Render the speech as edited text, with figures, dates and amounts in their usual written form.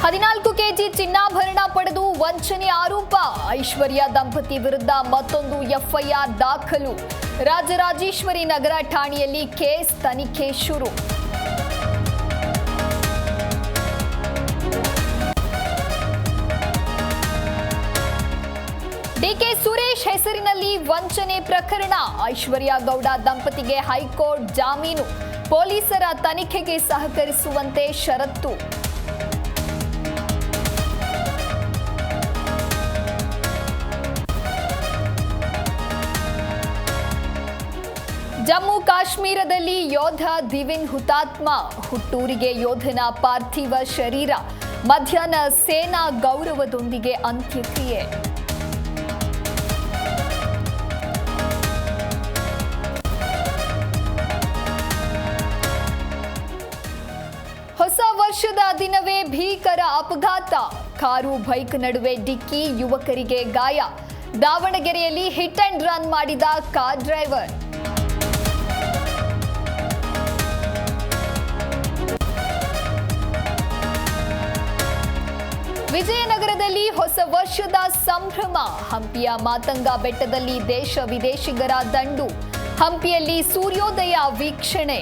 14 KG ಚಿನ್ನಾಭರಣ ಪಡೆದು ವಂಚನೆ ಆರೋಪ. ಐಶ್ವರ್ಯ ದಂಪತಿ ವಿರುದ್ಧ ಮತ್ತೊಂದು ಎಫ್ಐಆರ್ ದಾಖಲು. ರಾಜರಾಜೇಶ್ವರಿ ನಗರ ಠಾಣೆಯಲ್ಲಿ ಕೇಸ್ ತನಿಖೆ ಶುರು. ಡಿಕೆ ಸುರೇಶ್ ಹೆಸರಿನಲ್ಲಿ ವಂಚನೆ ಪ್ರಕರಣ. ಐಶ್ವರ್ಯ ಗೌಡ ದಂಪತಿಗೆ ಹೈಕೋರ್ಟ್ ಜಾಮೀನು. ಪೊಲೀಸರ ತನಿಖೆಗೆ ಸಹಕರಿಸುವಂತೆ ಷರತ್ತು. ಜಮ್ಮು ಕಾಶ್ಮೀರದಲ್ಲಿ ಯೋಧ ದಿವಿನ್ ಹುತಾತ್ಮ. ಹುಟ್ಟೂರಿಗೆ ಯೋಧನ ಪಾರ್ಥಿವ ಶರೀರ. ಮಧ್ಯಾಹ್ನ ಸೇನಾ ಗೌರವದೊಂದಿಗೆ ಅಂತ್ಯಕ್ರಿಯೆ. ಹೊಸ ವರ್ಷದ ದಿನವೇ ಭೀಕರ ಅಪಘಾತ. ಕಾರು ಬೈಕ್ ನಡುವೆ ಡಿಕ್ಕಿ, ಯುವಕರಿಗೆ ಗಾಯ. ದಾವಣಗೆರೆಯಲ್ಲಿ ಹಿಟ್ ಅಂಡ್ ರನ್ ಮಾಡಿದ ಕಾರ್ ಡ್ರೈವರ್. ವಿಜಯನಗರದಲ್ಲಿ ಹೊಸ ವರ್ಷದ ಸಂಭ್ರಮ. ಹಂಪಿಯ ಮಾತಂಗ ಬೆಟ್ಟದಲ್ಲಿ ದೇಶ ವಿದೇಶಿಗರ ದಂಡು. ಹಂಪಿಯಲ್ಲಿ ಸೂರ್ಯೋದಯ ವೀಕ್ಷಣೆ.